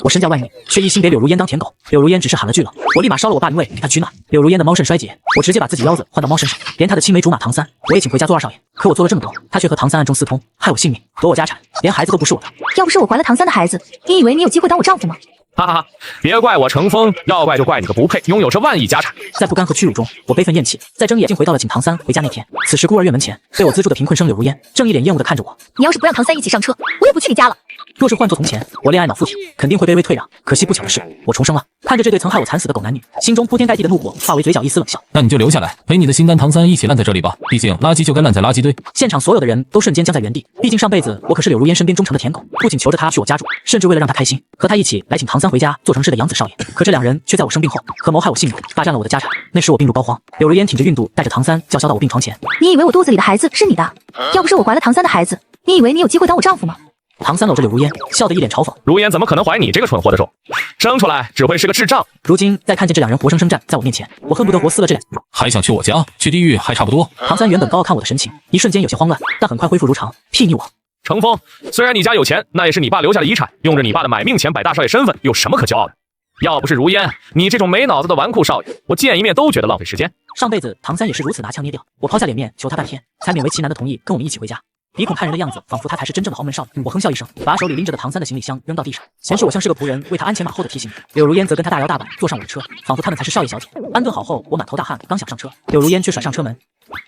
我身价万女，却一心给柳如烟当舔狗。柳如烟只是喊了句了，我立马烧了我爸灵位给她取暖。柳如烟的猫肾衰竭，我直接把自己腰子换到猫身上，连她的青梅竹马唐三，我也请回家做二少爷。可我做了这么多，他却和唐三暗中私通，害我性命，夺我家产，连孩子都不是我的。要不是我怀了唐三的孩子，你以为你有机会当我丈夫吗？哈哈哈！别怪我程峰，要怪就怪你个不配拥有这万亿家产。在不甘和屈辱中，我悲愤厌弃，在睁眼竟回到了请唐三回家那天。此时孤儿院门前，被我资助的贫困生柳如烟正一脸厌恶地看着我。你要是不让唐三一起上车，我也不去你家了。若是换作从前，我恋爱脑附体，肯定会卑微退让。可惜不巧的是，我重生了。看着这对曾害我惨死的狗男女，心中铺天盖地的怒火化为嘴角一丝冷笑。那你就留下来，陪你的心肝唐三一起烂在这里吧。毕竟垃圾就该烂在垃圾堆。现场所有的人都瞬间僵在原地。毕竟上辈子我可是柳如烟身边忠诚的舔狗，不仅求着她去我家住，甚至为了让她开心，和她一起来请唐三回家做成事的养子少爷。可这两人却在我生病后，合谋害我性命，霸占了我的家产。那时我病入膏肓，柳如烟挺着孕肚，带着唐三叫嚣到我病床前。你以为我肚子里的孩子是你的？要不是我怀了唐三的孩子，你以为你有机会当我丈夫吗？唐三搂着柳如烟，笑得一脸嘲讽。如烟怎么可能怀你这个蠢货的肉？生出来只会是个智障。如今再看见这两人活生生站在我面前，我恨不得活撕了这两。还想去我家？去地狱还差不多。唐三原本高傲看我的神情，一瞬间有些慌乱，但很快恢复如常。屁你我！程峰，虽然你家有钱，那也是你爸留下的遗产，用着你爸的买命钱摆大少爷身份，有什么可骄傲的？要不是如烟，你这种没脑子的纨绔少爷，我见一面都觉得浪费时间。上辈子唐三也是如此拿腔捏调，我抛下脸面求他半天，才勉为其难的同意跟我们一起回家。鼻孔看人的样子，仿佛他才是真正的豪门少爷。我哼笑一声，把手里拎着的唐三的行李箱扔到地上，显示我像是个仆人，为他鞍前马后的提醒。柳如烟则跟他大摇大摆坐上我的车，仿佛他们才是少爷小姐。安顿好后，我满头大汗，刚想上车，柳如烟却甩上车门。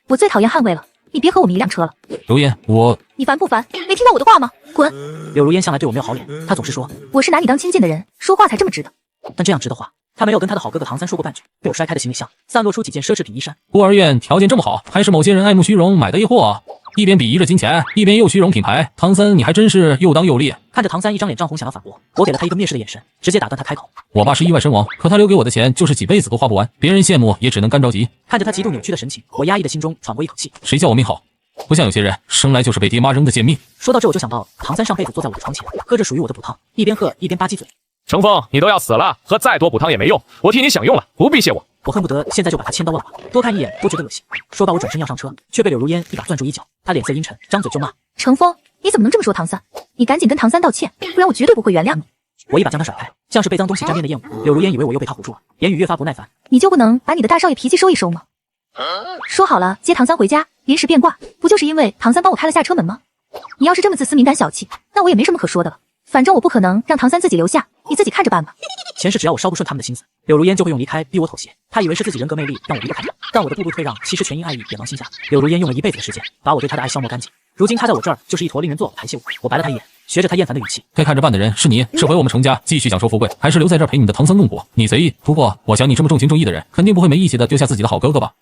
我最讨厌捍卫了，你别和我们一辆车了。如烟，你烦不烦？没听到我的话吗？滚！柳如烟向来对我没有好脸，她总是说我是拿你当亲近的人，说话才这么直的。但这样直的话，他没有跟他的好哥哥唐三说过半句。被我摔开的行李箱散落出几件奢侈品衣衫。孤儿院条件这么好，还是某些人爱慕虚荣买的一货啊！一边鄙夷着金钱，一边又虚荣品牌，唐三你还真是又当又立。看着唐三一张脸涨红想要反驳，我给了他一个蔑视的眼神，直接打断他开口。我爸是意外身亡，可他留给我的钱就是几辈子都花不完，别人羡慕也只能干着急。看着他极度扭曲的神情，我压抑的心中喘过一口气。谁叫我命好？不像有些人生来就是被爹妈扔的贱命。说到这我就想到唐三上辈子坐在我的床前，喝着属于我的补汤，一边喝一边吧唧嘴。程峰，你都要死了，喝再多补汤也没用，我替你享用了，不必谢我。我恨不得现在就把他千刀万剐，多看一眼都觉得恶心。说罢我转身要上车，却被柳如烟一把攥住衣角，她脸色阴沉，张嘴就骂。程峰，你怎么能这么说唐三？你赶紧跟唐三道歉，不然我绝对不会原谅你。我一把将他甩开，像是被脏东西沾边的厌恶。柳如烟以为我又被他唬住了，言语越发不耐烦。你就不能把你的大少爷脾气收一收吗？说好了接唐三回家，临时变卦，不就是因为唐三帮我开了下车门吗？你要是这么自私敏感小气，那我也没什么可说的了。反正我不可能让唐三自己留下，你自己看着办吧。前世只要我稍不顺他们的心思，柳如烟就会用离开逼我妥协。她以为是自己人格魅力让我离得开她，但我的步步退让其实全因爱意眼王心下。柳如烟用了一辈子的时间把我对她的爱消磨干净，如今她在我这儿就是一坨令人作呕的排泄物。我白了她一眼，学着她厌烦的语气，该看着办的人是你，是回我们程家继续享受富贵，还是留在这儿陪你的唐三共苦？你随意。不过我想你这么重情重义的人，肯定不会没义气的丢下自己的好哥哥吧？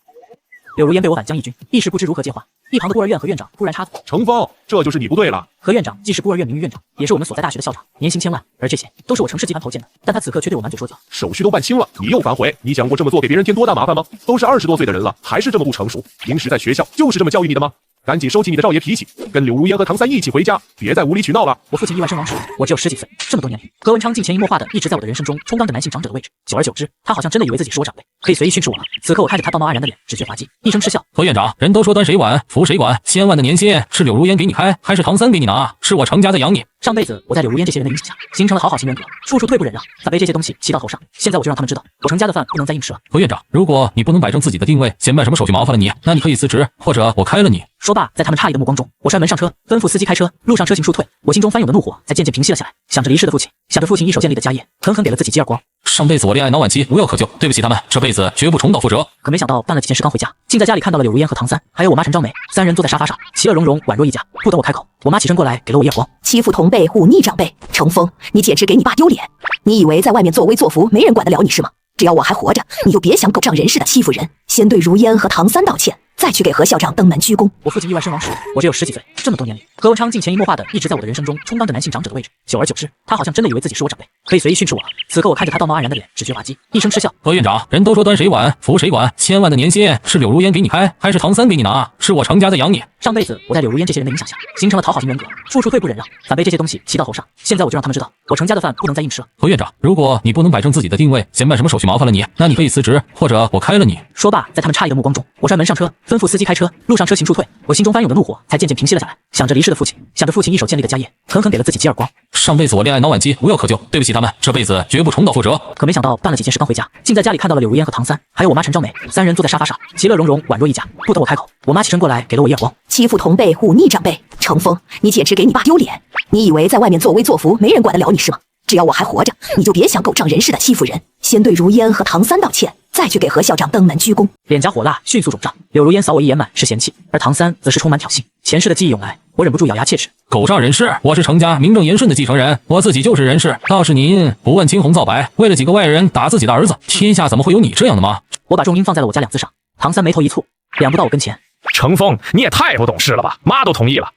柳如烟被我反将一军，一时不知如何接话。一旁的孤儿院和院长突然插嘴：“程峰，这就是你不对了。”何院长既是孤儿院名誉院长，也是我们所在大学的校长，年薪千万，而这些都是我程氏集团投建的。但他此刻却对我满嘴说教，手续都办清了，你又反悔？你想过这么做给别人添多大麻烦吗？都是20多岁的人了，还是这么不成熟？平时在学校就是这么教育你的吗？赶紧收起你的少爷脾气，跟柳如烟和唐三一起回家，别再无理取闹了。我父亲意外身亡时，我只有10几岁，这么多年里，何文昌竟潜移默化的一直在我的人生中充当着男性长者的位置。久而久之，他好像真的以为自己是我长辈，可以随意训斥我了。此刻我看着他道貌岸然的脸，只觉滑稽，一声嗤笑。何院长，人都说端谁碗扶谁管，1000万的年薪是柳如烟给你开，还是唐三给你拿？是我程家在养你。上辈子我在柳如烟这些人的影响下，形成了讨好型人格，处处退步忍让，反被这些东西骑到头上。现在我就让他们知道，我程家的饭不能再硬吃了。何院长，如果你不能摆正自己的定位，嫌办什么手续麻烦了你，那你可以辞职，或者我开了你。说罢，在他们诧异的目光中，我摔门上车，吩咐司机开车，路上车行处退。我心中翻涌的怒火才渐渐平息了下来，想着离世的父亲，想着父亲一手建立的家业，狠狠给了自己几耳光。上辈子我恋爱脑晚期，无药可救，对不起他们，这辈子绝不重蹈覆辙。可没想到办了几件事刚回家，竟在家里看到了柳如烟和唐三，还有我妈陈昭梅，三人坐在沙发上，其乐融融，宛若一家。不等我开口，我妈起身过来给了我一耳光。欺负同辈，忤逆长辈，程峰，你简直给你爸丢脸！你以为在外面作威作福，没人管得了你是吗？只要我还活着，你就别想狗仗人势的欺负人。先对如烟和唐三道歉，再去给何校长登门鞠躬。我父亲意外身亡时，我只有10几岁，这么多年里，何文昌竟潜移默化的一直在我的人生中充当着男性长者的位置。久而久之，他好像真的以为自己是我长辈，可以随意训斥我了。此刻我看着他道貌岸然的脸，只觉滑稽，一声嗤笑。何院长，人都说端谁碗扶谁管，1000万的年薪是柳如烟给你开，还是唐三给你拿？是我程家在养你。上辈子我在柳如烟这些人的影响下，形成了讨好型人格，处处退步忍让，反被这些东西骑到头上。现在我就让他们知道，我程家的饭不能再硬吃了。何院长，如果你不能摆正自己的定位，嫌办什么手续麻烦了你，那你可以辞职，或者我开了你。说罢，在他们诧异的目光中，我摔门上车，吩咐司机开车，路上车行处退。我心中翻涌的怒火才渐渐平息了下来，想着离世的父亲，想着父亲一手建立的家业，狠狠给了自己几耳光。上辈子我恋爱脑晚期，无药可救，对不起他们，这辈子绝不重蹈覆辙。可没想到办了几件事刚回家，竟在家里看到了柳如烟和唐三，还有我妈陈昭梅，三人坐在沙发上，其乐融融，宛若一家。不等我开口，我妈起身过来给了我一耳光。欺负同辈，忤逆长辈，程峰，你简直给你爸丢脸！你以为在外面作威作福，没人管得了你是吗？只要我还活着，你就别想狗仗人势的欺负人。先对如烟和唐三道歉，再去给何校长登门鞠躬。脸颊火辣，迅速肿胀。柳如烟扫我一眼，满是嫌弃，而唐三则是充满挑衅。前世的记忆涌来，我忍不住咬牙切齿。狗仗人势，我是程家名正言顺的继承人，我自己就是人士。倒是您不问青红皂白，为了几个外人打自己的儿子，天下怎么会有你这样的妈？我把重音放在了我家两字上。唐三眉头一蹙，两步到我跟前。程峰，你也太不懂事了吧？妈都同意了，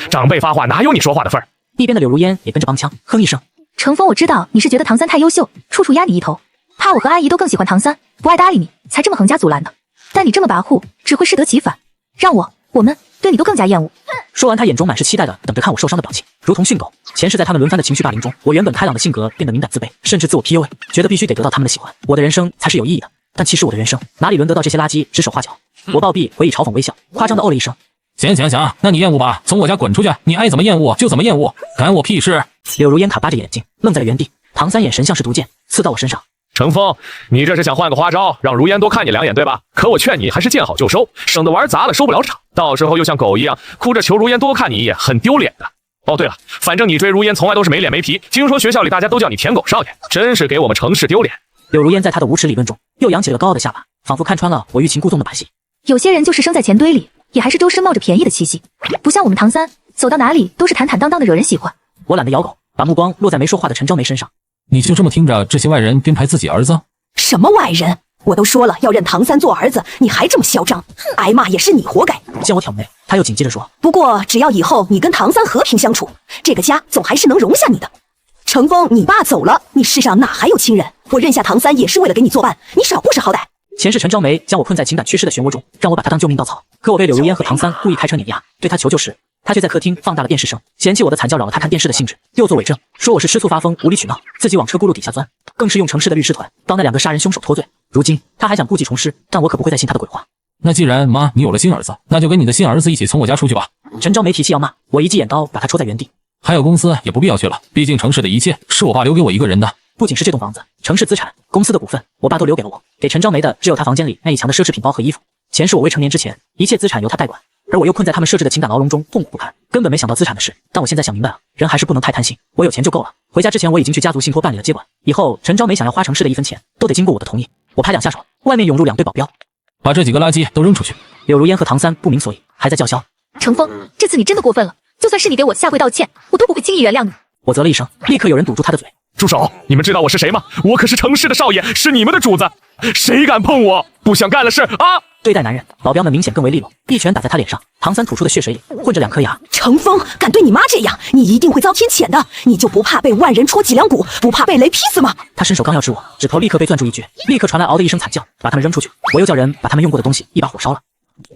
长辈发话哪有你说话的份儿？一边的柳如烟也跟着帮腔，哼一声。程峰，我知道你是觉得唐三太优秀，处处压你一头，怕我和阿姨都更喜欢唐三，不爱搭理你，才这么横加阻拦的。但你这么跋扈，只会适得其反，让我们对你都更加厌恶。说完，他眼中满是期待的等着看我受伤的表情，如同训狗。前世在他们轮番的情绪霸凌中，我原本开朗的性格变得敏感自卑，甚至自我 PUA， 觉得必须得得到他们的喜欢，我的人生才是有意义的。但其实我的人生哪里轮得到这些垃圾指手画脚？我暴毙，回以嘲讽微笑，夸张的哦了一声。行，那你厌恶吧，从我家滚出去，你爱怎么厌恶就怎么厌恶，干我屁事！柳如烟卡巴着眼睛，愣在了原地。唐三眼神像是毒箭，刺到我身上。程峰，你这是想换个花招，让如烟多看你两眼，对吧？可我劝你还是见好就收，省得玩砸了收不了场，到时候又像狗一样哭着求如烟多看你一眼，很丢脸的。哦，对了，反正你追如烟从来都是没脸没皮，听说学校里大家都叫你舔狗少爷，真是给我们程氏丢脸。柳如烟在他的无耻理论中又扬起了高傲的下巴，仿佛看穿了我欲擒故纵的把戏。有些人就是生在钱堆里，也还是周身冒着便宜的气息，不像我们唐三，走到哪里都是坦坦荡荡的，惹人喜欢。我懒得咬狗，把目光落在没说话的陈昭梅身上。你就这么听着这些外人编排自己儿子？什么外人？我都说了要认唐三做儿子，你还这么嚣张，挨骂也是你活该。见我挑眉，他又紧接着说：不过只要以后你跟唐三和平相处，这个家总还是能容下你的。程峰，你爸走了，你世上哪还有亲人？我认下唐三也是为了给你作伴，你少不识好歹。前世陈昭梅将我困在情感缺失的漩涡中，让我把她当救命稻草。可我被柳如烟和唐三故意开车碾压，对她求救时，她却在客厅放大了电视声，嫌弃我的惨叫扰了她看电视的兴致，又作伪证说我是吃醋发疯无理取闹，自己往车轱辘底下钻，更是用程氏的律师团帮那两个杀人凶手脱罪。如今她还想故技重施，但我可不会再信她的鬼话。那既然妈你有了新儿子，那就跟你的新儿子一起从我家出去吧。陈昭梅提气要骂，我一记眼刀把她戳在原地。还有公司也不必要去了，毕竟程氏的一切是我爸留给我一个人的。不仅是这栋房子，程氏资产、公司的股份，我爸都留给了我。给陈昭梅的只有他房间里那一墙的奢侈品包和衣服。前世我未成年之前，一切资产由他代管，而我又困在他们设置的情感牢笼中，痛苦不堪，根本没想到资产的事。但我现在想明白了，人还是不能太贪心。我有钱就够了。回家之前，我已经去家族信托办理了接管，以后陈昭梅想要花程氏的一分钱，都得经过我的同意。我拍两下手，外面涌入两队保镖，把这几个垃圾都扔出去。柳如烟和唐三不明所以，还在叫嚣。程峰，这次你真的过分了，就算是你给我下跪道歉，我都不会轻易原谅你。我啧了一声，立刻有人堵住他的嘴。住手！你们知道我是谁吗？我可是程氏的少爷，是你们的主子，谁敢碰我，不想干了事啊！对待男人，保镖们明显更为利落，一拳打在他脸上。唐三吐出的血水里混着两颗牙。程峰，敢对你妈这样，你一定会遭天谴的。你就不怕被万人戳脊梁骨，不怕被雷劈死吗？他伸手刚要指我，指头立刻被攥住一撅，立刻传来嗷的一声惨叫，把他们扔出去。我又叫人把他们用过的东西一把火烧了。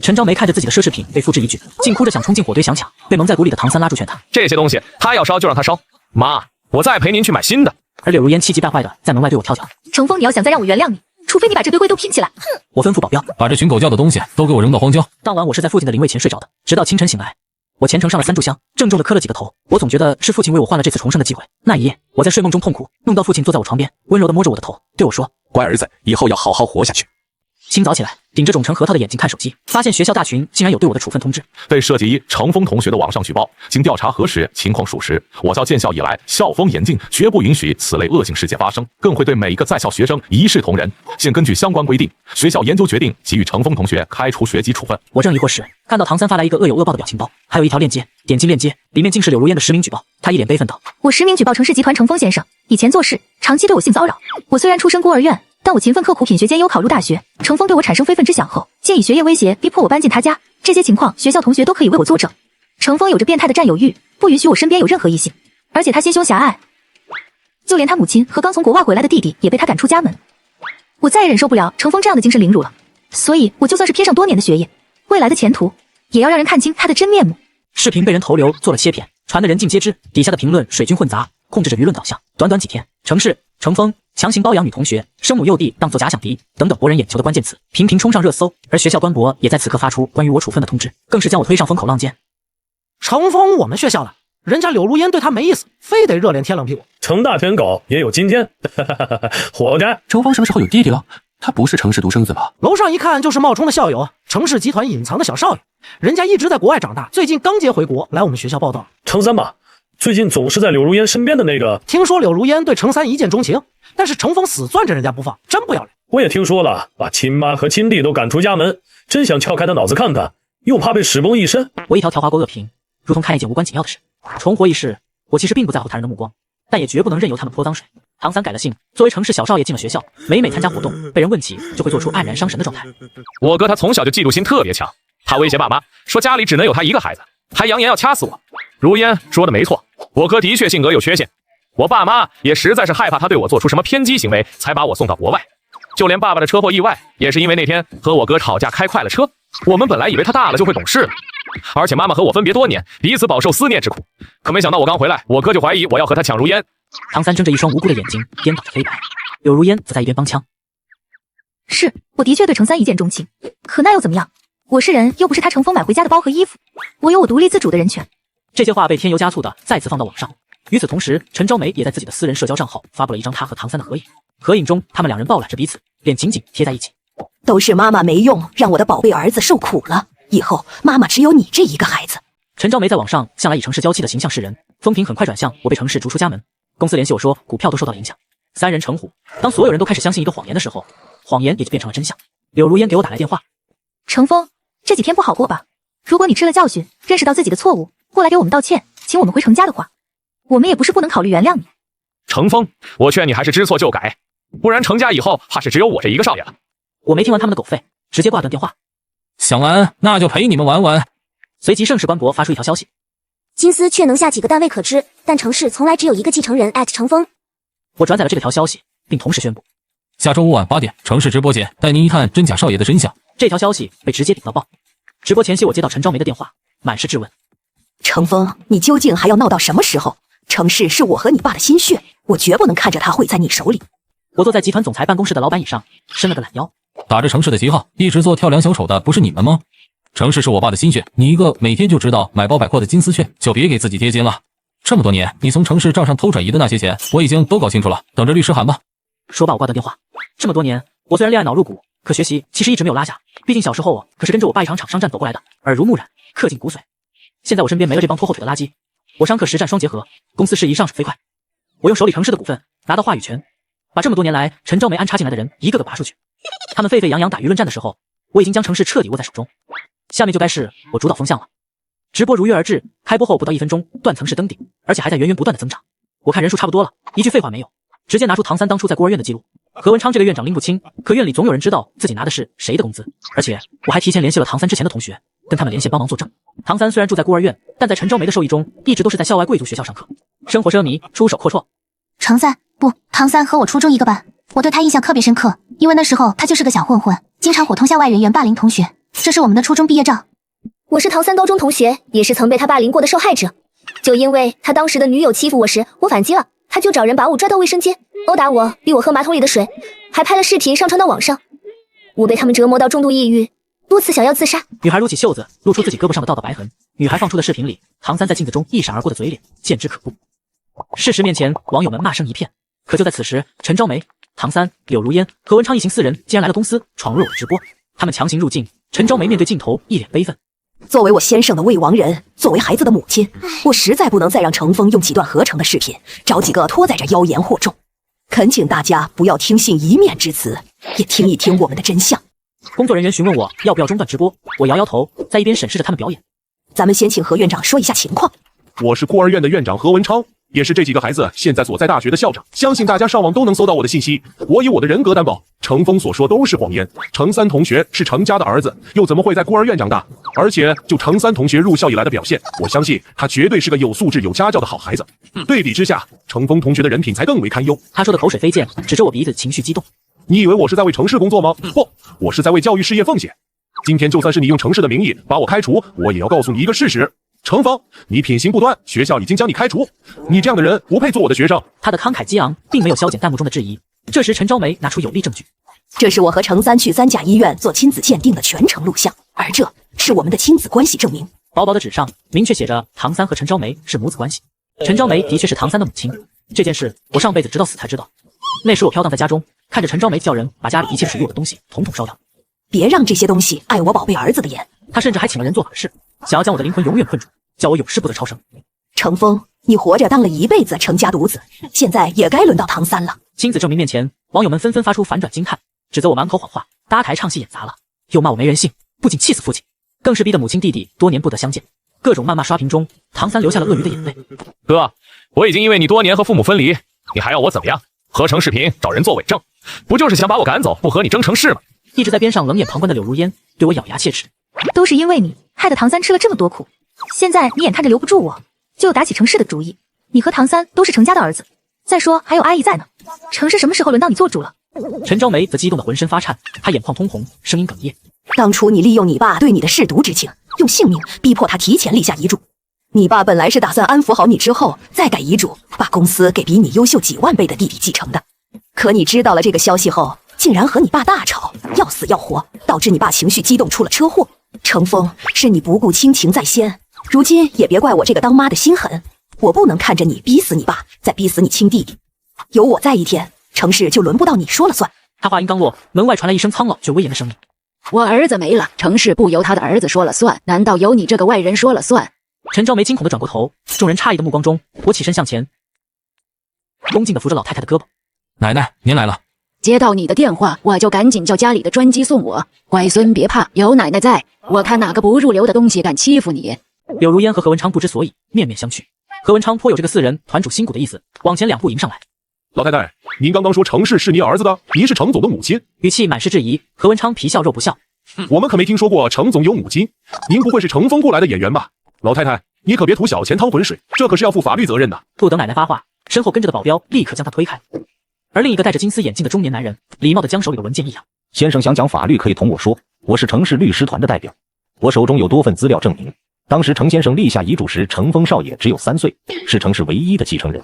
陈昭梅看着自己的奢侈品被付之一炬，竟哭着想冲进火堆想抢，被蒙在鼓里的唐三拉住劝他。这些东西他要烧就让他烧，妈，我再陪您去买新的。而柳如烟气急败坏的在门外对我跳脚。程峰，你要想再让我原谅你，除非你把这堆灰都拼起来。哼！我吩咐保镖把这群狗叫的东西都给我扔到荒郊。当晚我是在父亲的灵位前睡着的，直到清晨醒来，我虔诚上了3炷香，郑重的磕了几个头。我总觉得是父亲为我换了这次重生的机会。那一夜，我在睡梦中痛哭，梦到父亲坐在我床边，温柔的摸着我的头，对我说：乖儿子，以后要好好活下去。清早起来，顶着肿成核桃的眼睛看手机，发现学校大群竟然有对我的处分通知。被涉及程峰同学的网上举报，经调查核实，情况属实。我校建校以来，校风严峻，绝不允许此类恶性事件发生，更会对每一个在校学生一视同仁。现根据相关规定，学校研究决定给予程峰同学开除学籍处分。我正疑惑时，看到唐三发来一个恶有恶报的表情包，还有一条链接，点进链接，里面竟是柳如烟的实名举报。他一脸悲愤道：我实名举报程氏集团程峰先生，以前做事长期对我性骚扰。我虽然出身孤儿院，但我勤奋刻苦，品学兼优，考入大学。程峰对我产生非分之想后，借以学业威胁，逼迫我搬进他家。这些情况，学校同学都可以为我作证。程峰有着变态的占有欲，不允许我身边有任何异性，而且他心胸狭隘，就连他母亲和刚从国外回来的弟弟也被他赶出家门。我再也忍受不了程峰这样的精神凌辱了，所以我就算是撇上多年的学业，未来的前途，也要让人看清他的真面目。视频被人投流做了切片，传得人尽皆知，底下的评论水军混杂，控制着舆论导向。短短几天，程氏、程峰、强行包养女同学，生母幼弟当作假想敌等等博人眼球的关键词，频频冲上热搜。而学校官博也在此刻发出关于我处分的通知，更是将我推上风口浪尖。程峰我们学校的，人家柳如烟对他没意思，非得热脸贴冷屁股。程大舔狗也有今天，活该。程峰什么时候有弟弟了？他不是程氏独生子吧？楼上一看就是冒充的校友，程氏集团隐藏的小少爷，人家一直在国外长大，最近刚接回国，来我们学校报道。程三吧，最近总是在柳如烟身边的那个。听说柳如烟对程三一见钟情，但是程峰死攥着人家不放，真不要脸。我也听说了，把亲妈和亲弟都赶出家门，真想撬开他脑子看看，又怕被屎崩一身。我一条条划过恶评，如同看一件无关紧要的事。重活一世，我其实并不在乎他人的目光，但也绝不能任由他们泼脏水。唐三改了姓，作为程氏小少爷进了学校，每参加活动，被人问起就会做出黯然伤神的状态。我哥他从小就嫉妒心特别强，他威胁爸妈说家里只能有他一个孩子，还扬言要掐死我。如烟说的没错，我哥的确性格有缺陷，我爸妈也实在是害怕他对我做出什么偏激行为，才把我送到国外。就连爸爸的车祸意外，也是因为那天和我哥吵架开快了车。我们本来以为他大了就会懂事了，而且妈妈和我分别多年，彼此饱受思念之苦。可没想到我刚回来，我哥就怀疑我要和他抢如烟。唐三睁着一双无辜的眼睛，颠倒着黑白。柳如烟则在一边帮腔：是，我的确对程三一见钟情，可那又怎么样？我是人，又不是他程峰买回家的包和衣服，我有我独立自主的人权。这些话被添油加醋的再次放到网上。与此同时，陈昭梅也在自己的私人社交账号发布了一张她和唐三的合影，合影中他们两人抱揽着彼此，脸紧紧贴在一起。都是妈妈没用，让我的宝贝儿子受苦了，以后妈妈只有你这一个孩子。陈昭梅在网上向来以程氏娇妻的形象示人，风评很快转向我被程氏逐出家门，公司联系我说股票都受到了影响。三人成虎，当所有人都开始相信一个谎言的时候，谎言也就变成了真相。柳如烟给我打来电话：程峰，这几天不好过吧？如果你吃了教训，认识到自己的错误，过来给我们道歉，请我们回程家的话，我们也不是不能考虑原谅你。程峰，我劝你还是知错就改，不然程家以后怕是只有我这一个少爷了。我没听完他们的狗吠，直接挂断电话。想玩那就陪你们玩玩。随即盛世官博发出一条消息：金丝却能下几个蛋未可知，但程氏从来只有一个继承人程峰。我转载了这个条消息，并同时宣布，下周五晚8点，程氏直播间带您一探真假少爷的真相。这条消息被直接顶到爆。直播前夕，我接到陈昭梅的电话，满是质问：程峰，你究竟还要闹到什么时候？程氏是我和你爸的心血，我绝不能看着他毁在你手里。我坐在集团总裁办公室的老板椅上，伸了个懒腰。打着程氏的旗号，一直做跳梁小丑的不是你们吗？程氏是我爸的心血，你一个每天就知道买包百货的金丝雀，就别给自己贴金了。这么多年，你从程氏账上偷转移的那些钱，我已经都搞清楚了，等着律师函吧。说罢我挂断电话。这么多年，我虽然恋爱脑入骨，可学习其实一直没有落下。毕竟小时候我可是跟着我爸一场场商战走过来的，耳濡目染，刻进骨髓。现在我身边没了这帮拖后腿的垃圾，我商克实战双结合，公司事宜上手飞快。我用手里程氏的股份拿到话语权，把这么多年来陈昭梅安插进来的人一个个拔出去。他们沸沸扬扬打舆论战的时候，我已经将程氏彻底握在手中。下面就该是我主导风向了。直播如约而至，开播后不到1分钟，断层式登顶，而且还在源源不断的增长。我看人数差不多了，一句废话没有，直接拿出唐三当初在孤儿院的记录。何文昌这个院长拎不清，可院里总有人知道自己拿的是谁的工资。而且我还提前联系了唐三之前的同学，跟他们连线帮忙作证。唐三虽然住在孤儿院，但在陈昭梅的授意中，一直都是在校外贵族学校上课，生活奢靡，出手阔绰。唐三和我初中一个班，我对他印象特别深刻，因为那时候他就是个小混混，经常伙同校外人员霸凌同学。这是我们的初中毕业照。我是唐三高中同学，也是曾被他霸凌过的受害者。就因为他当时的女友欺负我时，我反击了，他就找人把我抓到卫生间，殴打我，逼我喝马桶里的水，还拍了视频上传到网上。我被他们折磨到重度抑郁，多次想要自杀。女孩撸起袖子，露出自己胳膊上的道道白痕。女孩放出的视频里，唐三在镜子中一闪而过的嘴脸，见之可怖。事实面前，网友们骂声一片。可就在此时，陈昭梅、唐三、柳如烟、何文昌一行4人竟然来了公司，闯入了我的直播。他们强行入境，陈昭梅面对镜头一脸悲愤。作为我先生的未亡人，作为孩子的母亲，我实在不能再让程峰用几段合成的视频找几个拖在这妖言惑众。恳请大家不要听信一面之词，也听一听我们的真相。工作人员询问我要不要中断直播，我摇摇头，在一边审视着他们表演。咱们先请何院长说一下情况。我是孤儿院的院长何文昌，也是这几个孩子现在所在大学的校长。相信大家上网都能搜到我的信息，我以我的人格担保，程峰所说都是谎言。程三同学是程家的儿子，又怎么会在孤儿院长大？而且就程三同学入校以来的表现，我相信他绝对是个有素质有家教的好孩子。对比之下，程峰同学的人品才更为堪忧。他说的口水飞溅，指着我鼻子，情绪激动。你以为我是在为程氏工作吗？不，我是在为教育事业奉献。今天就算是你用程氏的名义把我开除，我也要告诉你一个事实。程峰，你品行不端，学校已经将你开除。你这样的人不配做我的学生。他的慷慨激昂并没有消减弹幕中的质疑，这时陈昭梅拿出有力证据，这是我和程三去3甲医院做亲子鉴定的全程录像，而这是我们的亲子关系证明。薄薄的纸上明确写着唐三和陈昭梅是母子关系。陈昭梅的确是唐三的母亲，这件事我上辈子直到死才知道。那时我飘荡在家中，看着陈昭梅叫人把家里一切属于我的东西统统烧掉。别让这些东西碍我宝贝儿子的眼。他甚至还请了人做法事，想要将我的灵魂永远困住，叫我永世不得超生。程峰，你活着当了一辈子程家独子，现在也该轮到唐三了。亲子证明面前，网友们纷纷发出反转惊叹，指责我满口谎话，搭台唱戏演砸了，又骂我没人性，不仅气死父亲，更是逼得母亲弟弟多年不得相见。各种谩骂刷屏中，唐三流下了鳄鱼的眼泪。哥，我已经因为你多年和父母分离，你还要我怎么样？合成视频找人做伪证，不就是想把我赶走，不和你争城市吗？一直在边上冷眼旁观的柳如烟对我咬牙切齿。都是因为你，害得唐三吃了这么多苦。现在你眼看着留不住我，就打起程氏的主意。你和唐三都是程家的儿子，再说还有阿姨在呢，程氏什么时候轮到你做主了？陈昭梅则激动得浑身发颤，她眼眶通红，声音哽咽。当初你利用你爸对你的舐犊之情，用性命逼迫他提前立下遗嘱。你爸本来是打算安抚好你之后再改遗嘱，把公司给比你优秀几万倍的弟弟继承的。可你知道了这个消息后，竟然和你爸大吵，要死要活，导致你爸情绪激动出了车祸。程峰，是你不顾亲情在先，如今也别怪我这个当妈的心狠，我不能看着你逼死你爸，再逼死你亲弟弟。有我在一天，程氏就轮不到你说了算。他话音刚落，门外传来一声苍老却威严的声音：我儿子没了，程氏不由他的儿子说了算，难道由你这个外人说了算？陈昭梅惊恐地转过头，众人诧异的目光中，我起身向前，恭敬地扶着老太太的胳膊。奶奶，您来了。接到你的电话，我就赶紧叫家里的专机送我。乖孙别怕，有奶奶在，我看哪个不入流的东西敢欺负你。柳如烟和何文昌不知所以，面面相觑。何文昌颇有这个4人团主心骨的意思，往前2步迎上来。老太太，您刚刚说程氏是您儿子的，您是程总的母亲，语气满是质疑。何文昌皮笑肉不笑，我们可没听说过程总有母亲，您不会是乘风过来的演员吧？老太太，你可别图小钱趟浑水，这可是要负法律责任的。不等奶奶发话，身后跟着的保镖立刻将她推开。而另一个戴着金丝眼镜的中年男人，礼貌地将手里的文件一扬。先生想讲法律可以同我说，我是程氏律师团的代表，我手中有多份资料证明，当时程先生立下遗嘱时，程峰少爷只有3岁，是程氏唯一的继承人。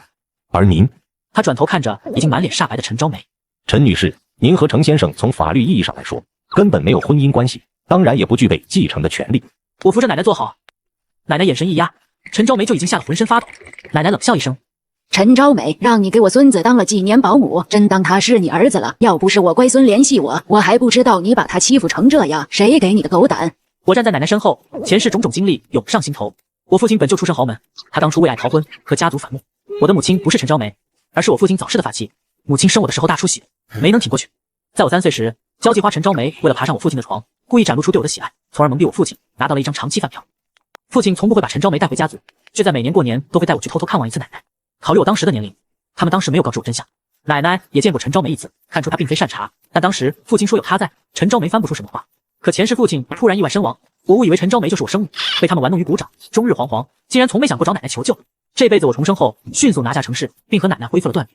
而您，他转头看着已经满脸煞白的陈昭梅。陈女士，您和程先生从法律意义上来说，根本没有婚姻关系，当然也不具备继承的权利。我扶着奶奶坐好，奶奶眼神一压，陈昭梅就已经吓得浑身发抖。奶奶冷笑一声：陈昭梅，让你给我孙子当了几年保姆，真当他是你儿子了？要不是我乖孙联系我，我还不知道你把他欺负成这样，谁给你的狗胆？我站在奶奶身后，前世种种经历涌上心头。我父亲本就出身豪门，他当初为爱逃婚，和家族反目。我的母亲不是陈昭梅，而是我父亲早逝的发妻。母亲生我的时候大出血，没能挺过去。在我3岁时，交际花陈昭梅为了爬上我父亲的床，故意展露出对我的喜爱，从而蒙蔽我父亲，拿到了一张长期饭票。父亲从不会把陈昭梅带回家族，却在每年过年都会带我去偷偷看望一次奶奶。考虑我当时的年龄，他们当时没有告知我真相。奶奶也见过陈昭梅一次，看出她并非善茬，但当时父亲说有她在，陈昭梅翻不出什么话。可前世父亲突然意外身亡，我误以为陈昭梅就是我生母，被他们玩弄于股掌，终日惶惶，竟然从没想过找奶奶求救。这辈子我重生后，迅速拿下程氏，并和奶奶恢复了断联。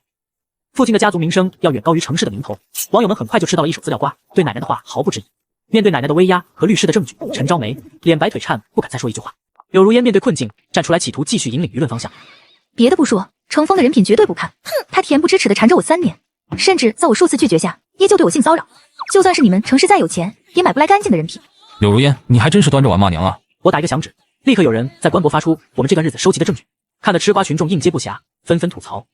父亲的家族名声要远高于程氏的名头，网友们很快就吃到了一手资料瓜，对奶奶的话毫不质疑。面对奶奶的威压和律师的证据，陈昭梅脸白腿颤，不敢再说一句话。柳如烟面对困境，站出来企图继续引领舆论方向。别的不说，程峰的人品绝对不堪，他恬不知耻地缠着我3年，甚至在我数次拒绝下，依旧对我性骚扰。就算是你们程氏再有钱，也买不来干净的人品。柳如烟，你还真是端着碗骂娘啊！我打一个响指，立刻有人在官博发出我们这段日子收集的证据，看得吃瓜群众应接不暇，纷纷吐槽。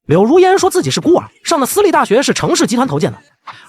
柳如烟说自己是孤儿，上的私立大学是程氏集团投建的。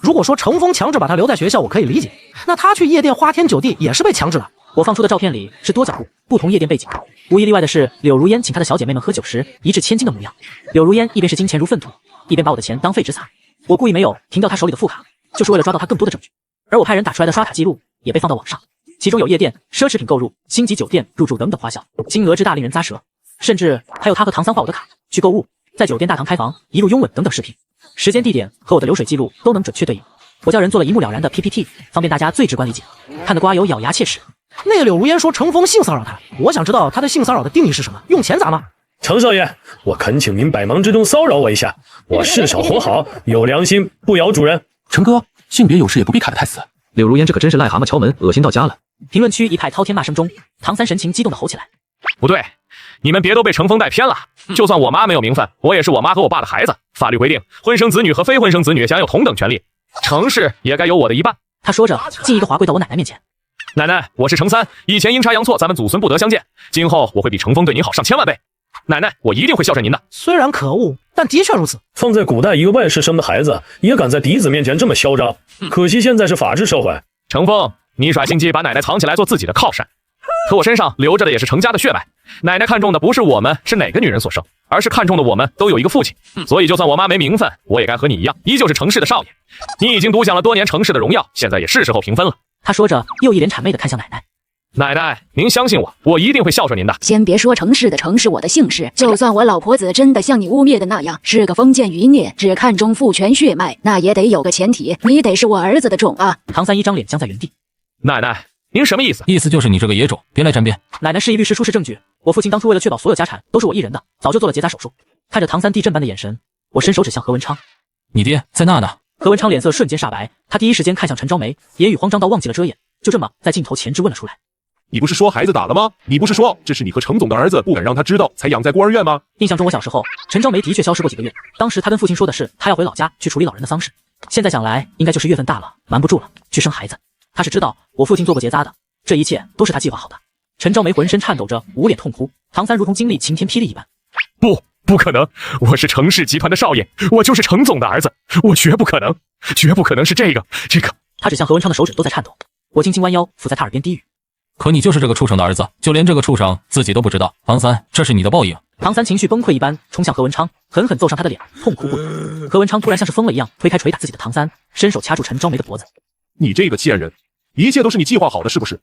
如果说程峰强制把他留在学校，我可以理解，那他去夜店花天酒地也是被强制的。我放出的照片里是多角度，不同夜店背景。无一例外的是，柳如烟请她的小姐妹们喝酒时一掷千金的模样。柳如烟一边是金钱如粪土，一边把我的钱当废纸撒。我故意没有停掉她手里的副卡，就是为了抓到她更多的证据。而我派人打出来的刷卡记录也被放到网上，其中有夜店、奢侈品购入、星级酒店入住等等花销，金额之大令人咂舌。甚至还有她和唐三花我的卡去购物，在酒店大堂开房、一路拥吻等等视频，时间、地点和我的流水记录都能准确对应。我叫人做了一目了然的 PPT， 方便大家最直观理解。看得瓜友咬牙切齿。那个柳如烟说程峰性骚扰她，我想知道她对性骚扰的定义是什么？用钱砸吗？程少爷，我恳请您百忙之中骚扰我一下，我事少活好，有良心，不咬主人。程哥，性别有事也不必砍得太死。柳如烟这可真是癞蛤蟆敲门，恶心到家了。评论区一派滔天骂声中，唐三神情激动地吼起来。不对，你们别都被程峰带偏了。就算我妈没有名分，我也是我妈和我爸的孩子。法律规定，婚生子女和非婚生子女享有同等权利，程氏也该有我的一半。他说着，进一个滑跪到我奶奶面前。奶奶，我是程三，以前阴差阳错，咱们祖孙不得相见。今后我会比程峰对您好上千万倍。奶奶，我一定会孝顺您的。虽然可恶，但的确如此。放在古代，一个外室生的孩子也敢在嫡子面前这么嚣张，可惜现在是法治社会。程峰，你耍心机把奶奶藏起来做自己的靠山，可我身上流着的也是程家的血脉。奶奶看中的不是我们是哪个女人所生，而是看中的我们都有一个父亲。所以就算我妈没名分，我也该和你一样，依旧是程氏的少爷。你已经独享了多年程氏的荣耀，现在也是时候平分了。他说着，又一脸谄媚地看向奶奶。奶奶，您相信我，我一定会孝顺您的。先别说程氏的程是我的姓氏，就算我老婆子真的像你污蔑的那样，是个封建余孽，只看重父权血脉，那也得有个前提，你得是我儿子的种啊！唐三一张脸僵在原地。奶奶，您什么意思？意思就是你这个野种，别来沾边。奶奶示意律师出示证据。我父亲当初为了确保所有家产都是我一人的，早就做了结扎手术。看着唐三地震般的眼神，我伸手指向何文昌。你爹在那呢。何文昌脸色瞬间煞白，他第一时间看向陈昭梅，言语慌张到忘记了遮掩，就这么在镜头前质问了出来。你不是说孩子打了吗？你不是说这是你和程总的儿子不敢让他知道才养在孤儿院吗？印象中我小时候，陈昭梅的确消失过几个月，当时他跟父亲说的是他要回老家去处理老人的丧事。现在想来，应该就是月份大了，瞒不住了，去生孩子。他是知道我父亲做过结扎的，这一切都是他计划好的。陈昭梅浑身颤抖着，捂脸痛哭。唐三如同经历晴天霹雳一般。不可能，我是程氏集团的少爷，我就是程总的儿子，我绝不可能是这个。他指向何文昌的手指都在颤抖。我轻轻弯腰伏在他耳边低语。可你就是这个畜生的儿子，就连这个畜生自己都不知道。唐三，这是你的报应。唐三情绪崩溃一般冲向何文昌，狠狠揍上他的脸，痛哭不止。何文昌突然像是疯了一样推开捶打自己的唐三，伸手掐住陈昭梅的脖子。你这个贱人，一切都是你计划好的，是不是？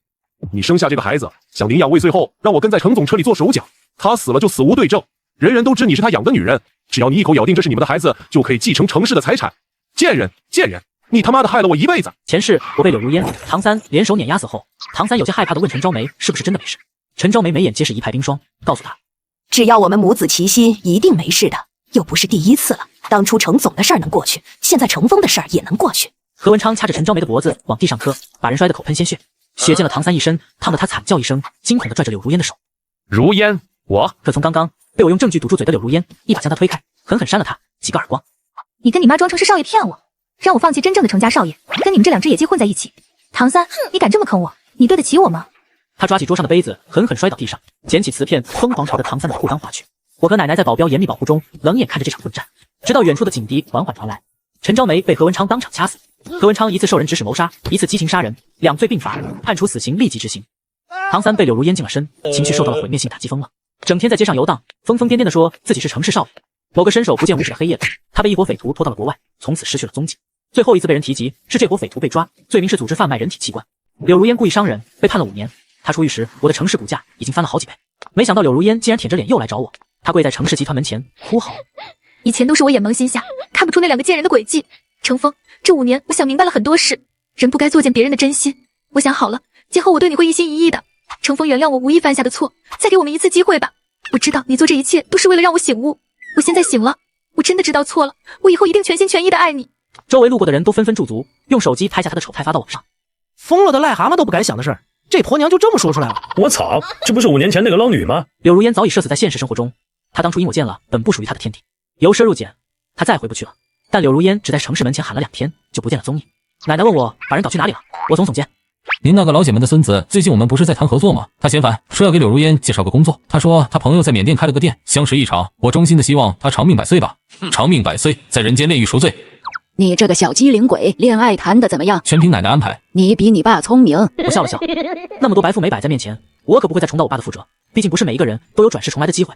你生下这个孩子，想领养未遂后，让我跟在程总车里做手脚，他死了就死无对证，人人都知你是他养的女人，只要你一口咬定这是你们的孩子，就可以继承程氏的财产。贱人，你他妈的害了我一辈子！前世我被柳如烟、唐三联手碾压死后，唐三有些害怕地问陈昭梅是不是真的没事。陈昭梅眉眼皆是一派冰霜，告诉他，只要我们母子齐心，一定没事的，又不是第一次了。当初程总的事儿能过去，现在程峰的事儿也能过去。何文昌掐着陈昭梅的脖子往地上磕，把人摔得口喷鲜血，血溅了唐三一身，烫得他惨叫一声，惊恐地拽着柳如烟的手。如烟，可从刚刚被我用证据堵住嘴的柳如烟，一把将他推开，狠狠扇了他几个耳光。你跟你妈装成是少爷骗我，让我放弃真正的程家少爷，跟你们这两只野鸡混在一起。唐三，你敢这么坑我，你对得起我吗？他抓起桌上的杯子，狠狠摔倒地上，捡起瓷片，疯狂朝着唐三的裤裆划去。我和奶奶在保镖严密保护中，冷眼看着这场混战，直到远处的警笛缓缓传来，陈昭梅被何文昌当场掐死。何文昌一次受人指使谋杀，一次激情杀人，两罪并罚，判处死刑立即执行。唐三被柳如烟进了身，情绪受到了毁灭性打击，疯了，整天在街上游荡，疯疯癫癫地说自己是程氏少爷。某个伸手不见五指的黑夜里，他被一伙匪徒拖到了国外，从此失去了踪迹。最后一次被人提及是这伙匪徒被抓，罪名是组织贩卖人体器官。柳如烟故意伤人，被判了5年。他出狱时，我的程氏股价已经翻了好几倍。没想到柳如烟竟然舔着脸又来找我，他跪在程氏集团门前哭嚎：以前都是我眼蒙心瞎，看不出那两个贱人的诡计。程峰，这5年我想明白了很多事，人不该作践别人的真心。我想好了，今后我对你会一心一意的。程峰，原谅我无意犯下的错，再给我们一次机会吧。我知道你做这一切都是为了让我醒悟，我现在醒了，我真的知道错了，我以后一定全心全意的爱你。周围路过的人都纷纷驻足，用手机拍下他的丑态发到网上。疯了的癞蛤蟆都不敢想的事儿，这婆娘就这么说出来了。我操，这不是5年前那个捞女吗？柳如烟早已社死在现实生活中，她当初因我见了本不属于她的天地，由奢入俭，她再回不去了。但柳如烟只在城市门前喊了2天，就不见了踪影。奶奶问我把人搞去哪里了，我耸耸肩。您那个老姐们的孙子，最近我们不是在谈合作吗？他嫌烦，说要给柳如烟介绍个工作。他说他朋友在缅甸开了个店，相识一场。我衷心的希望他长命百岁吧，长命百岁，在人间炼狱赎罪。你这个小机灵鬼，恋爱谈的怎么样？全凭奶奶安排。你比你爸聪明。我笑了笑，那么多白富美摆在面前，我可不会再重蹈我爸的覆辙。毕竟不是每一个人都有转世重来的机会。